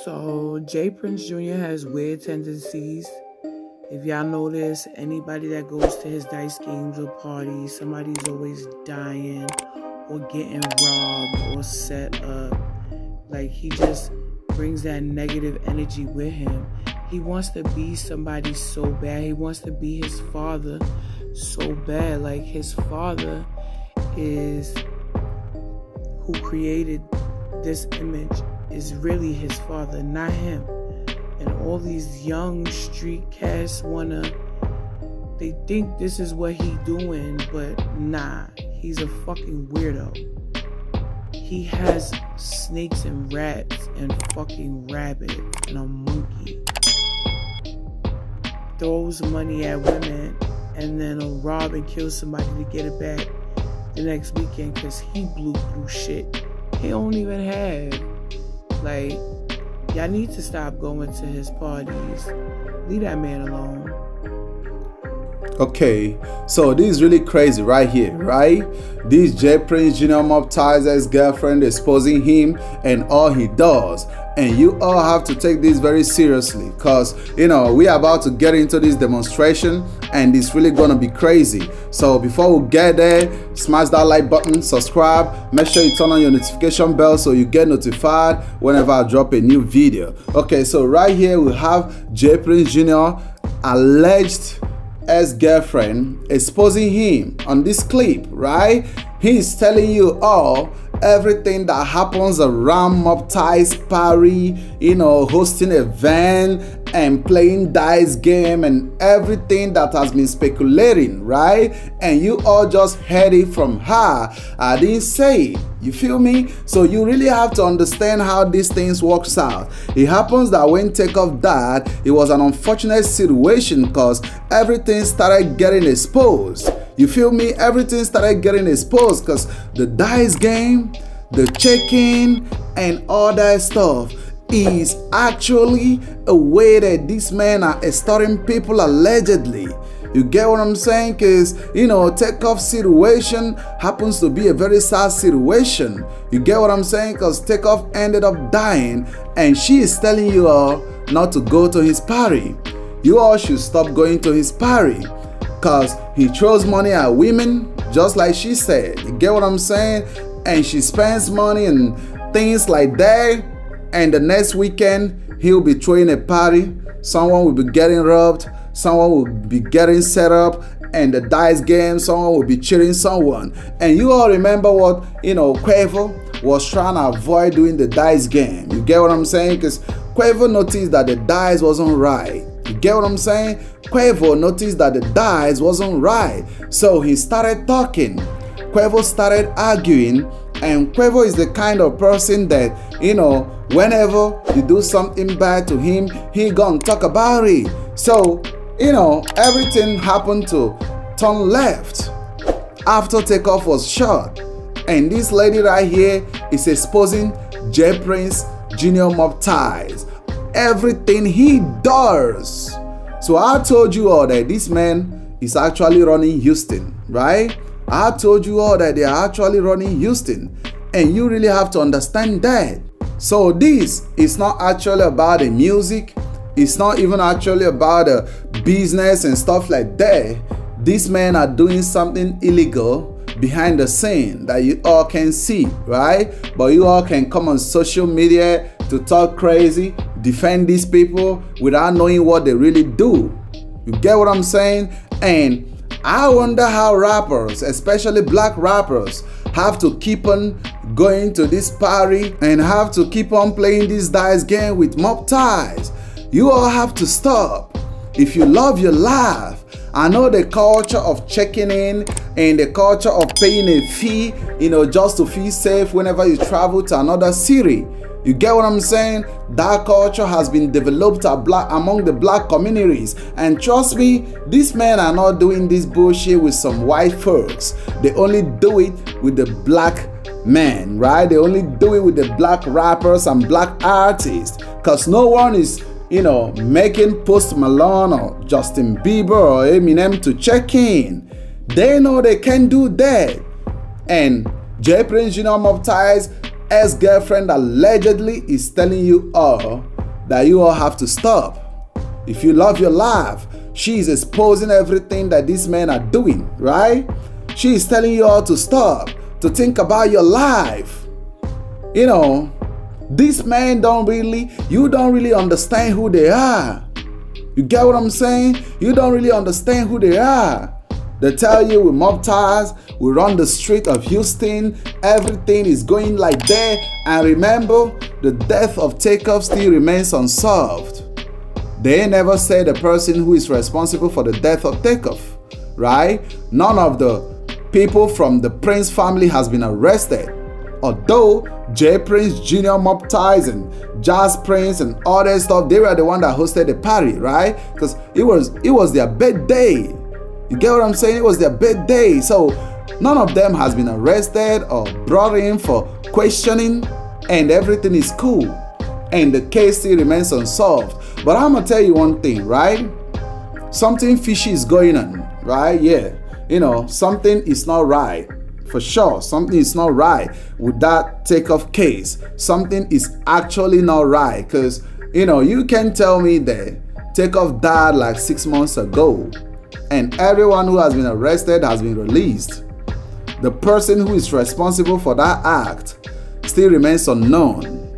So Jay Prince Jr. has weird tendencies. If y'all notice, anybody that goes to his dice games or parties, somebody's always dying or getting robbed or set up. Like, he just brings that negative energy with him. He wants to be somebody so bad. He wants to be his father so bad. Like, his father is who created this image, is really his father, not him. And all these young street cats they think this is what he doing, but nah, he's a fucking weirdo. He has snakes and rats and fucking rabbits and a monkey. Throws money at women and then will rob and kill somebody to get it back the next weekend because he blew through shit he don't even have. Like, y'all need to stop going to his parties. Leave that man alone. Okay, so this is really crazy right here, right? This Jay Prince Jr. Mobties ex-girlfriend exposing him and all he does. And you all have to take this very seriously because, we are about to get into this demonstration and it's really gonna be crazy. So before we get there, smash that like button, subscribe, make sure you turn on your notification bell so you get notified whenever I drop a new video. Okay, so right here we have Jay Prince Jr. alleged ex-girlfriend exposing him on this clip, right? He's telling you all everything that happens around Mobties party, hosting event and playing dice game and everything that has been speculating, right? And you all just heard it from her. I didn't say it. You feel me? So you really have to understand how these things works out. It happens that when Takeoff died, it was an unfortunate situation because everything started getting exposed. You feel me? Everything started getting exposed because the dice game, the check-in, and all that stuff is actually a way that these men are extorting people allegedly. You get what I'm saying? Because, Takeoff situation happens to be a very sad situation. You get what I'm saying? Because Takeoff ended up dying and she is telling you all not to go to his party. You all should stop going to his party because he throws money at women just like she said. You get what I'm saying? And she spends money and things like that. And the next weekend, he'll be throwing a party. Someone will be getting robbed. Someone will be getting set up. And the dice game, someone will be cheating someone. And you all remember what, Quavo was trying to avoid doing the dice game. You get what I'm saying? Because Quavo noticed that the dice wasn't right. You get what I'm saying? Quavo noticed that the dice wasn't right. So he started talking. Quavo started arguing, and Quavo is the kind of person that, whenever you do something bad to him, he gonna talk about it. So, everything happened to turn left after Takeoff was shot. And this lady right here is exposing Jay Prince Jr. Mobties. Everything he does. So I told you all that this man is actually running Houston, right? I told you all that they are actually running Houston, and you really have to understand that. So this is not actually about the music. It's not even actually about the business and stuff like that. These men are doing something illegal behind the scene that you all can see, right? But you all can come on social media to talk crazy, defend these people without knowing what they really do. You get what I'm saying? And I wonder how rappers, especially black rappers, have to keep on going to this party and have to keep on playing this dice game with Mobties. You all have to stop. If you love your life, I know the culture of checking in and the culture of paying a fee, just to feel safe whenever you travel to another city. You get what I'm saying? That culture has been developed among the black communities. And trust me, these men are not doing this bullshit with some white folks. They only do it with the black men, right? They only do it with the black rappers and black artists. Because no one is, making Post Malone or Justin Bieber or Eminem to check in. They know they can do that. And Jay Prince Jr. Mobties ex-girlfriend allegedly is telling you all that you all have to stop. If you love your life, she is exposing everything that these men are doing, right? She is telling you all to stop, to think about your life. You know, these men you don't really understand who they are. You get what I'm saying? You don't really understand who they are. They tell you we Mobties, we run the street of Houston, everything is going like that. And remember, the death of Takeoff still remains unsolved. They never say the person who is responsible for the death of Takeoff, right? None of the people from the Prince family has been arrested. Although J Prince, Junior Mobties, and Jazz Prince and all that stuff, they were the one that hosted the party, right? Because it was their birthday. You get what I'm saying? It was their birthday. So none of them has been arrested or brought in for questioning, and everything is cool. And the case still remains unsolved. But I'm gonna tell you one thing, right? Something fishy is going on, right? Yeah. You know, something is not right. For sure, something is not right with that Takeoff case. Something is actually not right. Because, you know, you can tell me that Takeoff died like 6 months ago, and everyone who has been arrested has been released. The person who is responsible for that act still remains unknown.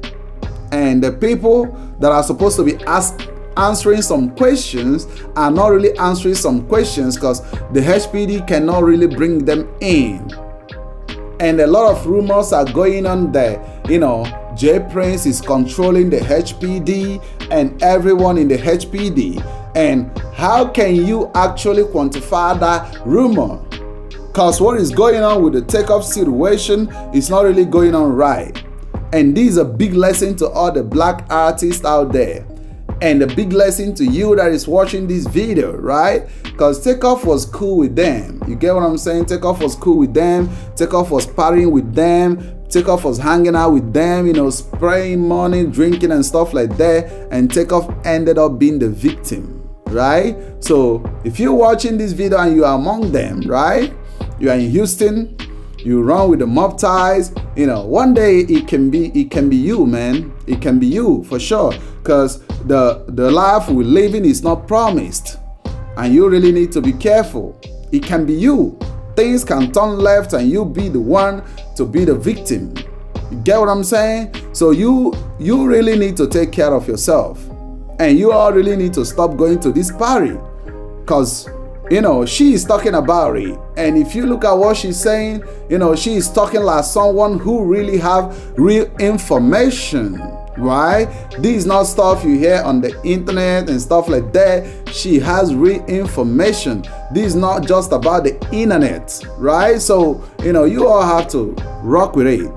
And the people that are supposed to be answering some questions are not really answering some questions because the HPD cannot really bring them in. And a lot of rumors are going on that, you know, J Prince is controlling the HPD and everyone in the HPD. And how can you actually quantify that rumor? Because what is going on with the Takeoff situation is not really going on right. And this is a big lesson to all the black artists out there. And a big lesson to you that is watching this video, right? Because Takeoff was cool with them. You get what I'm saying? Takeoff was cool with them. Takeoff was partying with them. Takeoff was hanging out with them, you know, spraying money, drinking and stuff like that. And Takeoff ended up being the victim, right? So if you're watching this video and you are among them, right? You are in Houston, you run with the Mobties, you know, one day it can be you, man. It can be you for sure. Because the life we're living is not promised. And you really need to be careful. It can be you. Things can turn left and you be the one to be the victim. You get what I'm saying? So you really need to take care of yourself. And you all really need to stop going to this party. Because, you know, she is talking about it. And if you look at what she's saying, you know, she is talking like someone who really have real information. Right? This is not stuff you hear on the internet and stuff like that. She has real information. This is not just about the internet, right? So, you know, you all have to rock with it.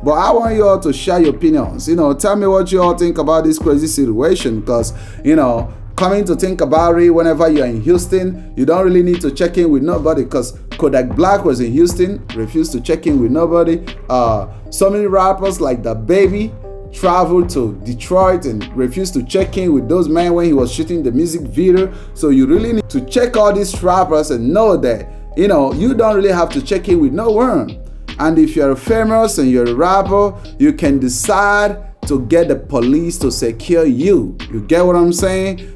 But I want you all to share your opinions. You know, tell me what you all think about this crazy situation. Because, you know, coming to think about it, whenever you're in Houston, you don't really need to check in with nobody. Because Kodak Black was in Houston, refused to check in with nobody. So many rappers like the Baby traveled to Detroit and refused to check in with those men when he was shooting the music video. So you really need to check all these rappers and know that, you know, you don't really have to check in with no one. And if you're famous and you're a rapper, you can decide to get the police to secure you. You get what I'm saying?